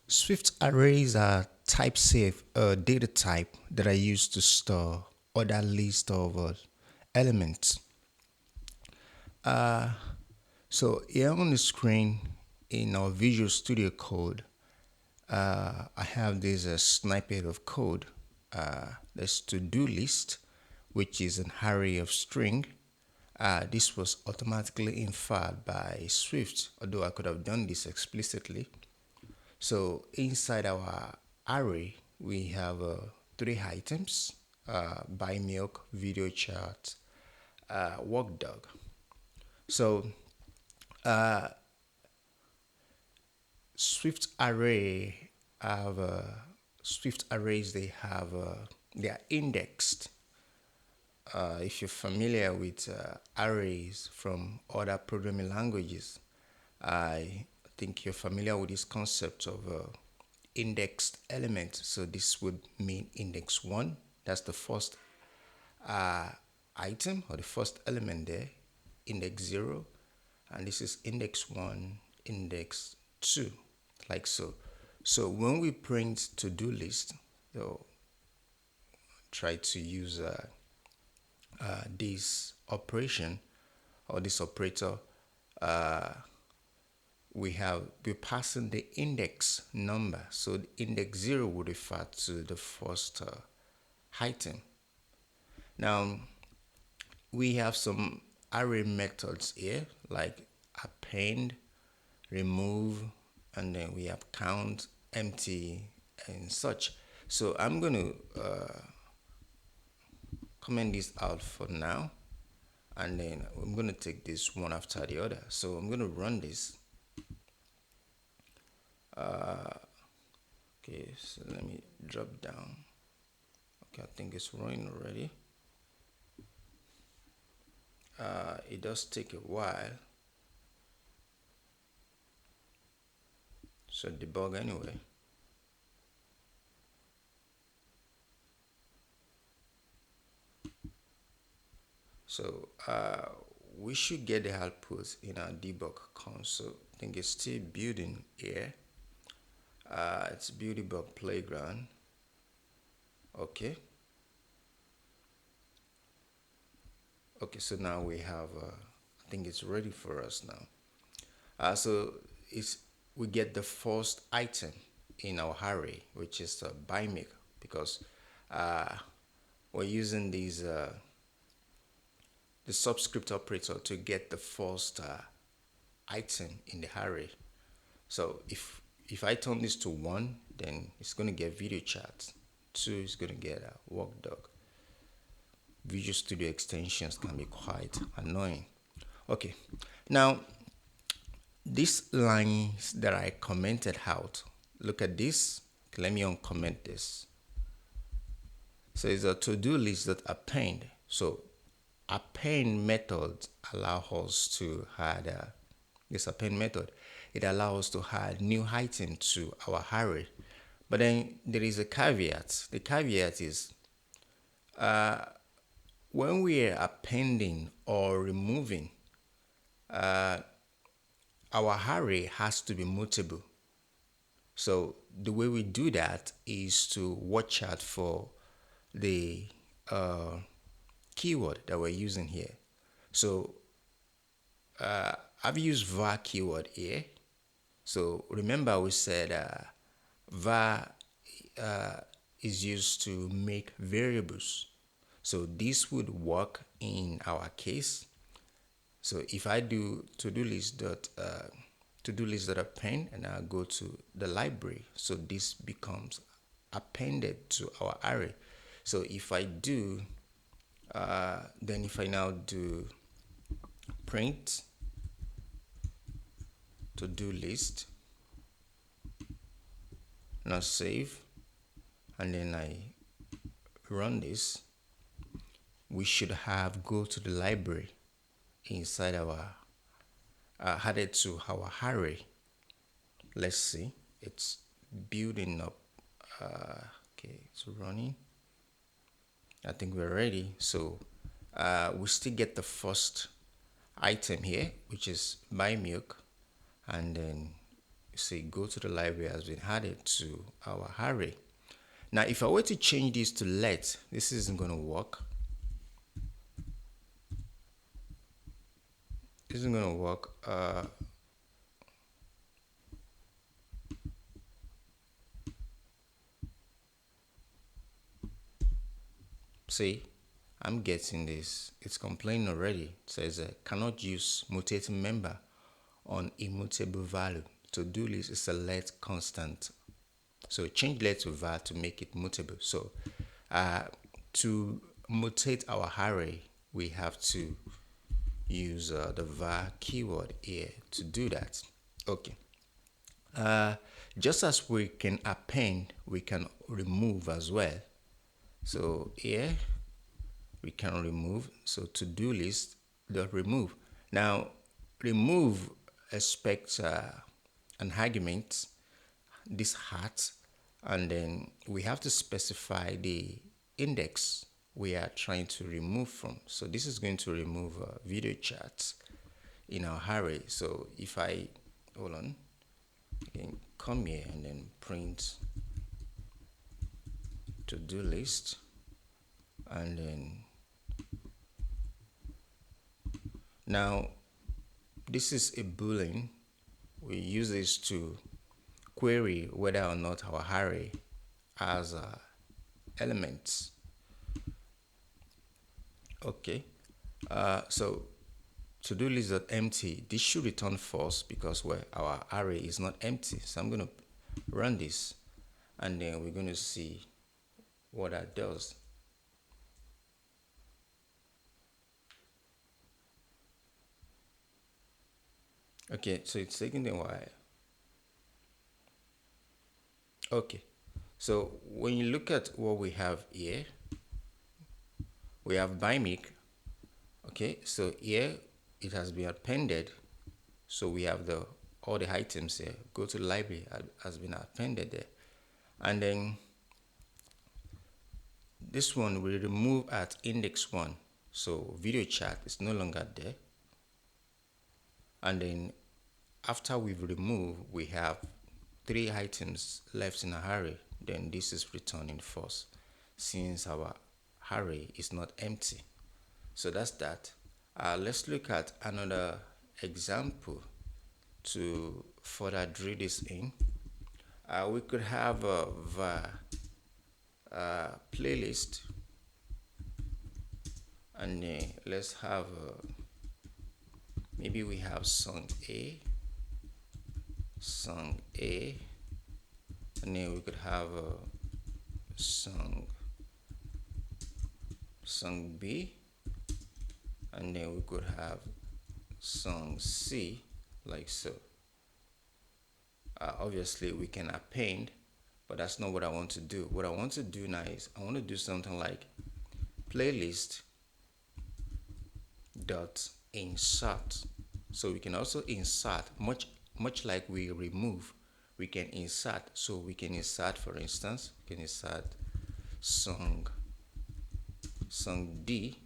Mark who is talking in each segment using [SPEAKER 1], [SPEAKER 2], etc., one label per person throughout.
[SPEAKER 1] Swift arrays are type-safe data type that are used to store other list of elements. So here on the screen in our Visual Studio Code, I have this snippet of code. This to-do list, which is an array of string. This was automatically inferred by Swift, although I could have done this explicitly. So inside our array, we have three items: buy milk, video chat, walk dog. So Swift array have Swift arrays. They are indexed. If you're familiar with arrays from other programming languages, I think you're familiar with this concept of indexed element. So this would mean index one. That's the first uh, item or the first element there. Index zero, and this is index one, index two, like so. So when we print to-do list, so try to use this operation or this operator, we're passing the index number. So the index zero would refer to the first item. Now we have some array methods here like append, remove, and then we have count, empty, and such. So I'm going to comment this out for now, and then I'm going to take this one after the other. So I'm going to run this. Okay, so let me drop down. Okay, I think it's running already. It does take a while. So debug anyway. So we should get the output in our debug console. I think it's still building here. It's debug playground. Okay. Okay, so now we have, I think it's ready for us now. So it's we get the first item in our array, which is buy milk, because uh, we're using the subscript operator to get the first item in the array. So if I turn this to one, then it's going to get video chat. Two is going to get a walk dog. Visual Studio extensions can be quite annoying. Okay, now these lines that I commented out, look at this. Okay, let me uncomment this. So it's a to-do list that append. So append method allow us to add this append method. It allows us to add new item to our array. But then there is a caveat. The caveat is when we are appending or removing, our array has to be mutable. So the way we do that is to watch out for the keyword that we're using here. So I've used var keyword here. So remember we said var is used to make variables. So this would work in our case. So if I do to-do list dot append and I go to the library, so this becomes appended to our array. So if I do, then if I now do print to-do list, now save, and then I run this, we should have go to the library inside our added to our array. Let's see, it's building up. Okay, it's running. I think we're ready. So we still get the first item here, which is buy milk, and then say go to the library has been added to our array. Now, if I were to change this to let, this isn't going to work. This isn't going to work. See, I'm getting this. It's complaining already. It says cannot use mutating member on immutable value. To do list is a let constant. So change let to var to make it mutable. So to mutate our array, we have to use the var keyword here to do that. Okay. Just as we can append, we can remove as well. So here we can remove. So to-do list dot remove. Now remove expects an argument, this hat, and then we have to specify the index we are trying to remove from. So this is going to remove video chats in our array. So if I hold on, I can come here and then print to-do list, and then now this is a boolean. We use this to query whether or not our array has elements. Okay, so to-do list.empty, this should return false because our array is not empty. So I'm going to run this, and then we're going to see what that does. Okay, so it's taking a while. Okay, so when you look at what we have here, we have BIMIC. Okay, so here it has been appended. So we have all the items here. Go to the library, has been appended there. And then this one will remove at index 1. So video chat is no longer there. And then after we've removed, we have 3 items left in our array. Then this is returning false since our array is not empty. So that's that. Let's look at another example to further drill this in. We could have a playlist, and let's have maybe we have song A, and then we could have song B, and then we could have song C, like so. Obviously we can append, but that's not what I want to do. What I want to do now is I want to do something like playlist dot insert. So we can also insert, much like we remove, we can insert. So we can insert, for instance, we can insert song D.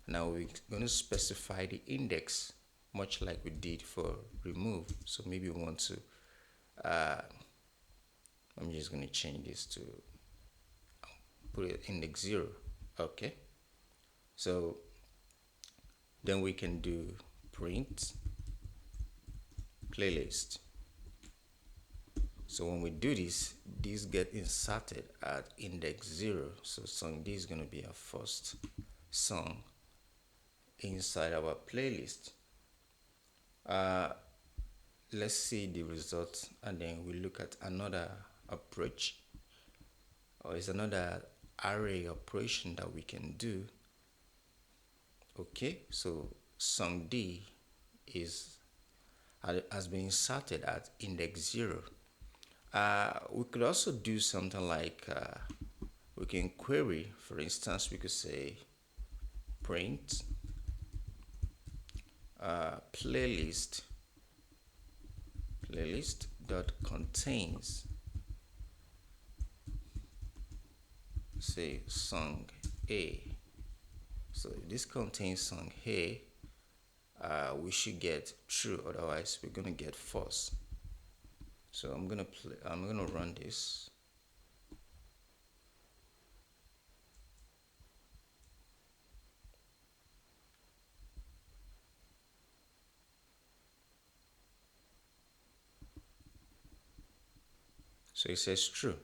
[SPEAKER 1] Now we're going to specify the index, much like we did for remove. So maybe we want to I'm just going to change this to put it index 0. Okay, so then we can do print playlist. So when we do this, these get inserted at index 0. So song D is going to be our first song inside our playlist. Let's see the results, and then we look at another approach, or is another array operation that we can do. Okay, so song D has been inserted at index 0. We could also do something like we can query. For instance, we could say print playlist dot contains, say, song A. So if this contains song A, we should get true, otherwise we're going to get false. So I'm gonna play. I'm gonna run this. So it says true.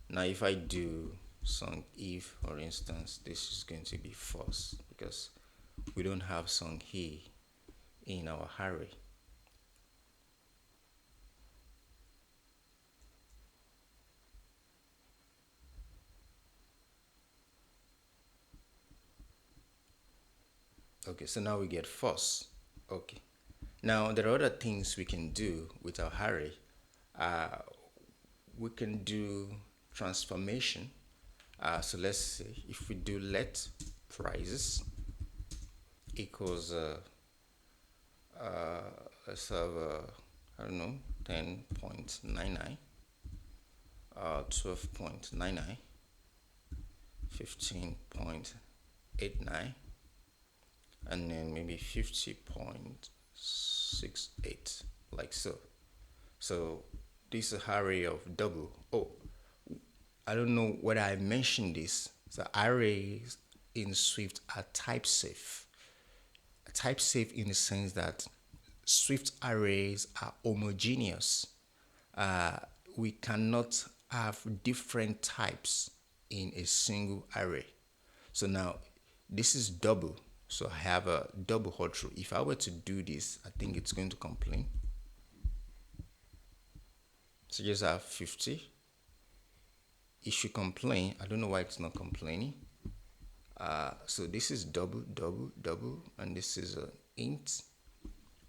[SPEAKER 1] Now if I do song if, for instance, this is going to be false because we don't have song he in our array. Okay, so now we get false. Okay. Now there are other things we can do with our array. Uh, we can do transformation. So let's say if we do let prices equals let's have I don't know 10.99, 12.99, 15.89, and then maybe 50.68, like so. So this array of double. Oh, I don't know whether I mentioned this. The arrays in Swift are type safe. Type safe in the sense that Swift arrays are homogeneous. Uh, we cannot have different types in a single array. So now this is double. So I have a double hold true. If I were to do this, I think it's going to complain. So just have 50. It should complain. I don't know why it's not complaining. So this is double, double, double, and this is an int.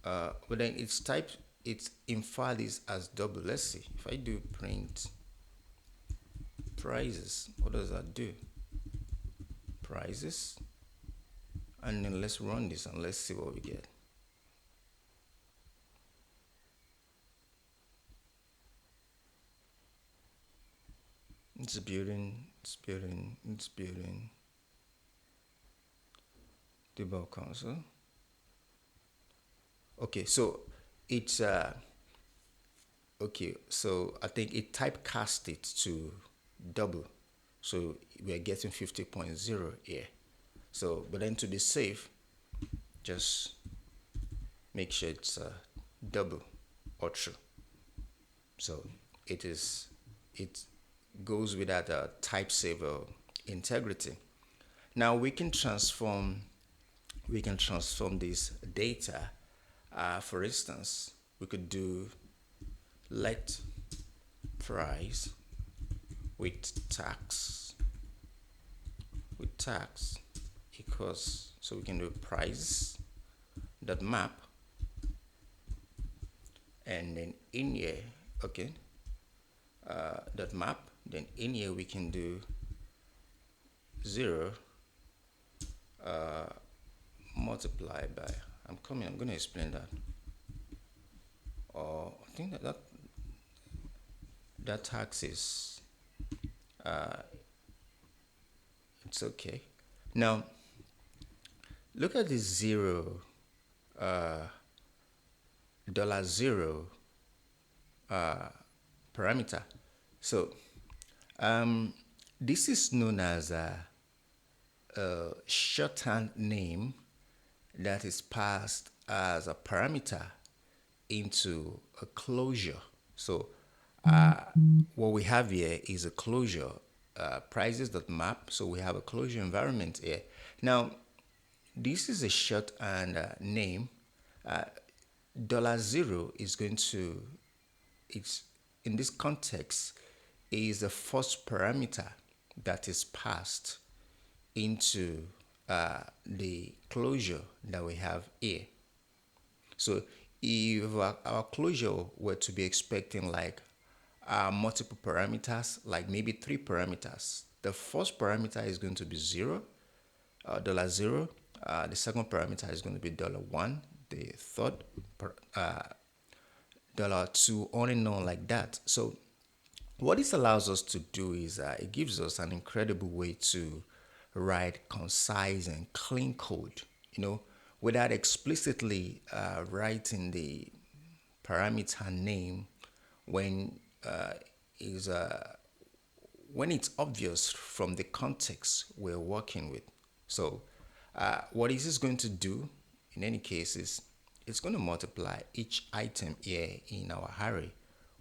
[SPEAKER 1] But then it's typed, it's inferred is as double. Let's see. If I do print prices, what does that do? Prices. And then let's run this and let's see what we get. It's building, it's building, it's building. Debug console. Okay, so it's okay, so I think it typecast it to double. So we're getting 50.0 here. So, but then to be safe, just make sure it's double or true. So it goes with that type saver integrity. Now we can transform this data. For instance, we could do let price with tax equals, so we can do price dot map, and then in here, okay, dot map, then in here we can do 0 multiply by, I'm going to explain that. Or I think that tax is it's okay. Now look at this zero $0 parameter. So this is known as a shorthand name that is passed as a parameter into a closure. So what we have here is a closure, prices.map. So we have a closure environment here. Now, this is a shorthand name. $0 is going to, it's in this context, is the first parameter that is passed into the closure that we have here. So if our closure were to be expecting like multiple parameters, like maybe 3 parameters, the first parameter is going to be $0. The second parameter is going to be $1. The third $2, on and on like that. So what this allows us to do is it gives us an incredible way to write concise and clean code, without explicitly writing the parameter name when is when it's obvious from the context we're working with. So, what is this going to do in any case is it's going to multiply each item here in our array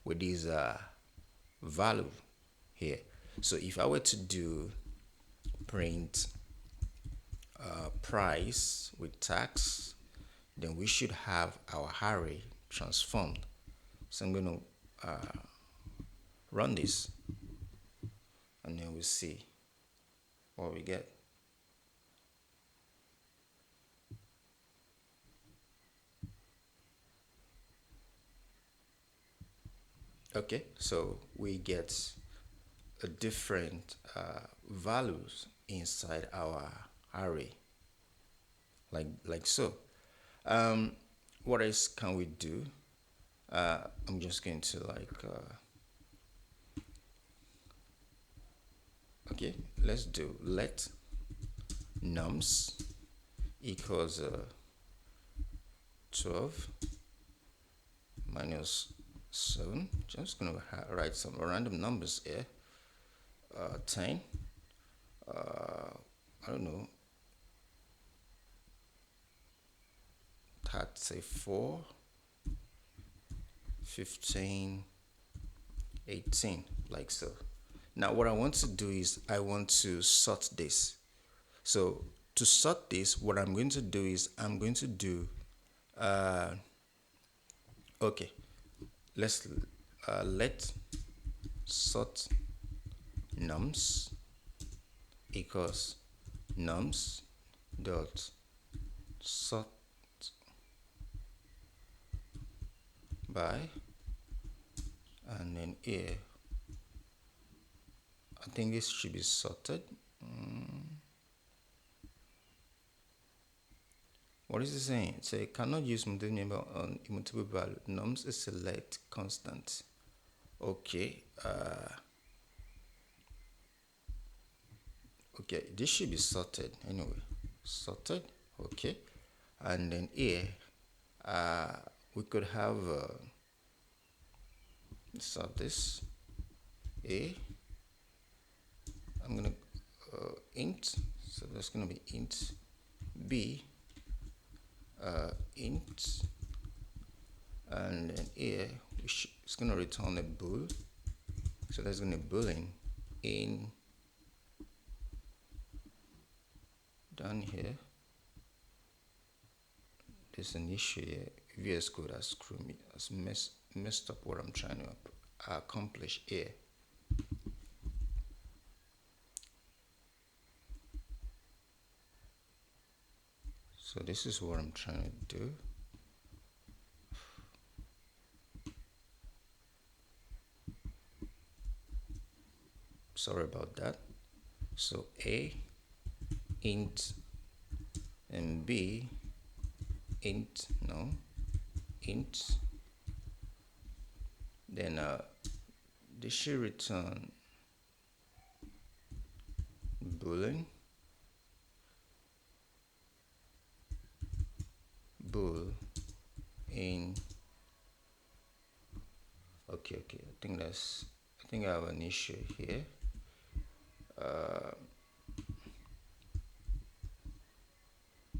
[SPEAKER 1] with this value here. So, if I were to do print price with tax, then we should have our array transformed. So, I'm going to run this and then we'll see what we get. Okay, so we get a different values inside our array, like so. What else can we do? I'm just going to okay, let's do let nums equals 12 minus 7. Just gonna write some random numbers here. 10. I don't know. Let's say 4, 15, 18, like so. Now, what I want to do is I want to sort this. So to sort this, what I'm going to do is I'm going to do okay, let's let sort nums equals nums dot sort by, and then here I think this should be sorted. What is it saying? So it cannot use mutable number on immutable value. Nums is select constant. Okay. Okay, this should be sorted anyway. Sorted. Okay. And then here, we could have sort this. A. I'm gonna int. So that's gonna be int B. Int, and then here it's going to return a bool, so that's going to be boolean in down here. There's an issue here. VS Code has screwed me, has messed up what I'm trying to accomplish here. So this is what I'm trying to do. Sorry about that. So A int and B int, no, int. Then this should return boolean, bool in. Okay, I think I have an issue here.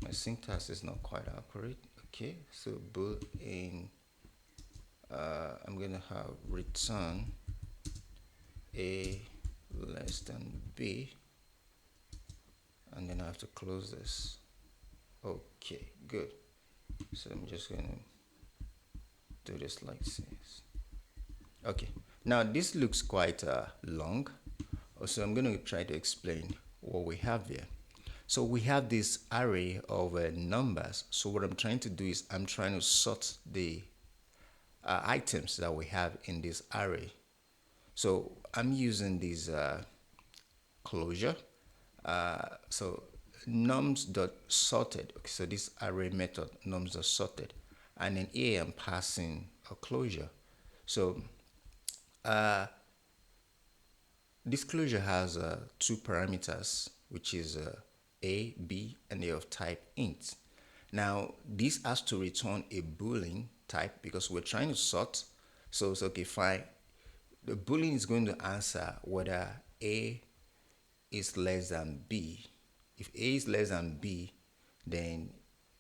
[SPEAKER 1] My syntax is not quite accurate. Okay, so bool in, I'm gonna have return A less than B, and then I have to close this. Okay, good. So I'm just gonna do this like this. Okay, now this looks quite long, so I'm going to try to explain what we have here. So we have this array of numbers. So what I'm trying to do is I'm trying to sort the items that we have in this array. So I'm using this closure. So nums.sorted. Okay, so this array method nums.sorted, and then here I'm passing a closure. So this closure has two parameters, which is a, b, and they are of type int. Now this has to return a boolean type because we're trying to sort. So it's okay, fine. The boolean is going to answer whether A is less than B. If A is less than B, then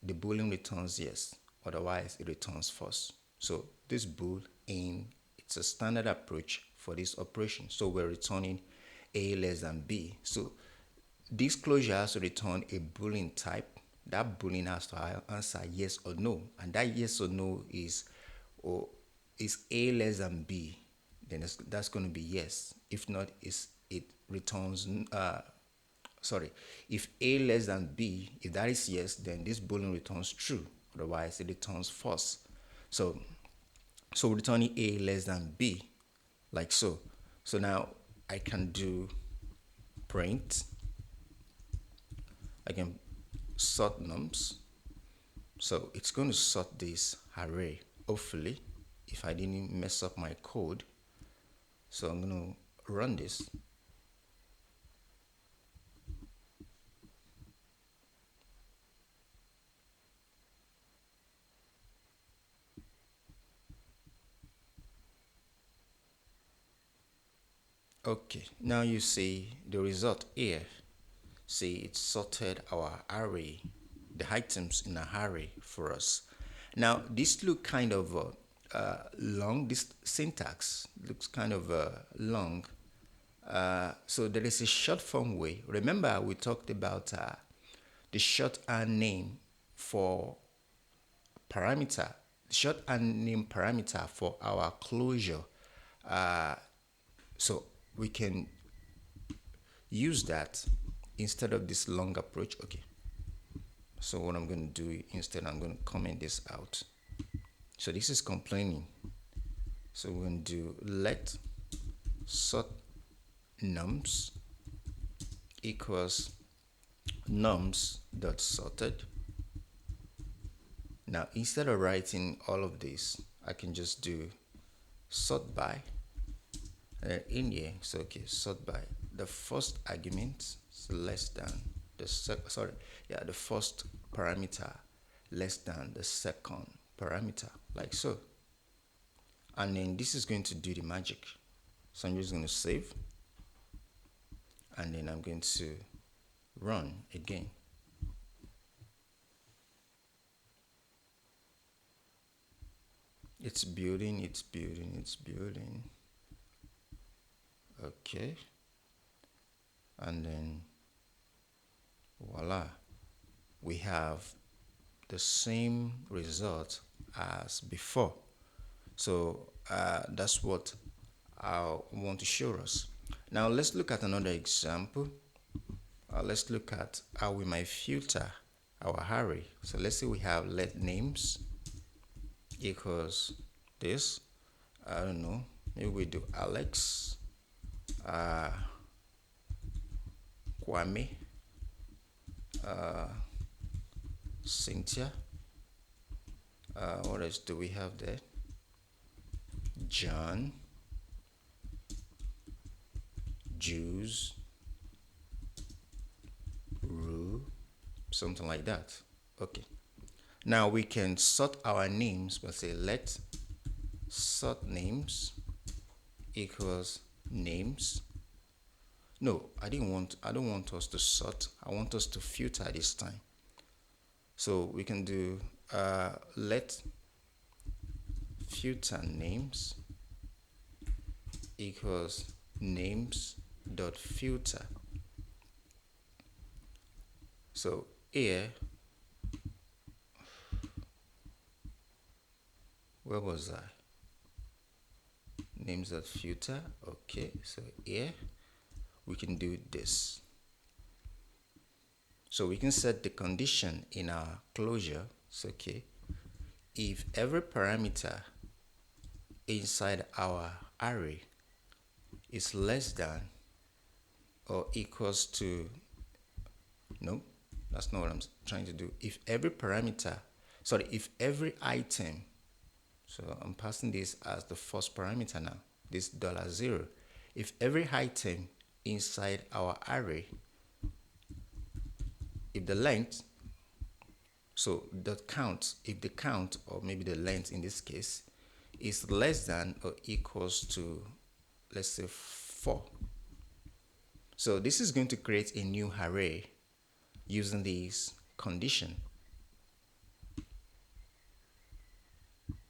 [SPEAKER 1] the boolean returns yes. Otherwise, it returns false. So this boolean, it's a standard approach for this operation. So we're returning A less than B. So this closure has to return a boolean type. That boolean has to answer yes or no, and that yes or no is A less than B. Then that's going to be yes. If not, it returns sorry. If A less than B, if that is yes, then this boolean returns true. Otherwise, it returns false. So returning A less than B, like so. So now I can do print. I can sort nums. So it's going to sort this array, hopefully, if I didn't mess up my code. So I'm going to run this. Okay, now you see the result here. See, it sorted our array, the items in an array for us. Now, this look kind of long. This syntax looks kind of long. So there is a short form way. Remember, we talked about the shorthand name for parameter, shorthand name parameter for our closure. So we can use that instead of this long approach. Okay, so what I'm going to do instead, I'm going to comment this out. So this is complaining, so we're going to do let sort nums equals nums dot sorted. Now instead of writing all of this, I can just do sort by in here. So okay, sort by the first argument is less than the the first parameter less than the second parameter, like so. And then this is going to do the magic. So I'm just going to save, and then I'm going to run again. It's building, it's building, it's building. Okay, and then voila, we have the same result as before. So that's what I want to show us. Now let's look at another example. Let's look at how we might filter our array. So let's say we have let names equals this. I don't know, maybe we do Alex, Kwame, Cynthia. What else do we have there? John, Jews, Rue, something like that. Okay. Now we can sort our names by say let sort names equals names. No, I don't want us to sort. I want us to filter this time. So we can do let filter names equals names dot filter. So here, where was I? Names dot filter. Okay, so here we can do this. So we can set the condition in our closure. So okay, if every parameter inside our array is less than or equals to, no, that's not what I'm trying to do. If every parameter, sorry, if every item, so I'm passing this as the first parameter now, this $0. If every item inside our array, if the length, so the count, if the count, or maybe the length in this case, is less than or equals to, let's say, 4. So this is going to create a new array using this condition.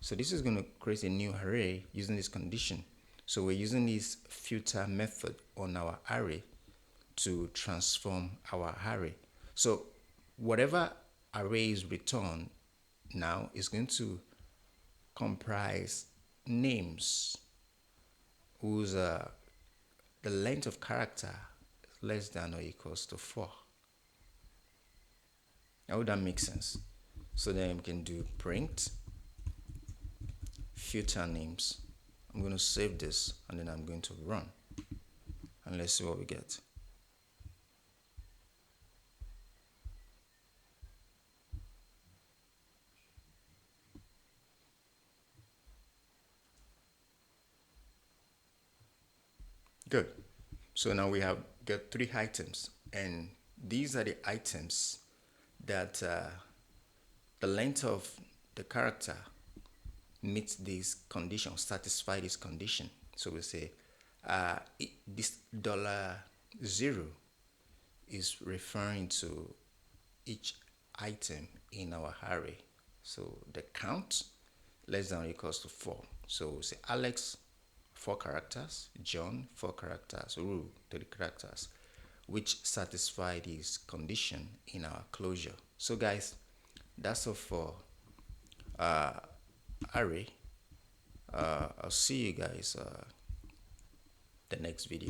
[SPEAKER 1] So this is going to create a new array using this condition. So we're using this filter method on our array to transform our array. So whatever array is returned now is going to comprise names whose the length of character is less than or equals to 4. I hope that makes sense. So then we can do print filter names. I'm going to save this and then I'm going to run. And let's see what we get. Good. So now we have got 3 items, and these are the items that the length of the character meets this condition, satisfy this condition. So we say this $0 is referring to each item in our array. So the count less than or equals to 4. So we say Alex 4 characters, John 4 characters, Ru 3 characters, which satisfy this condition in our closure. So guys, that's all for array. I'll see you guys the next video.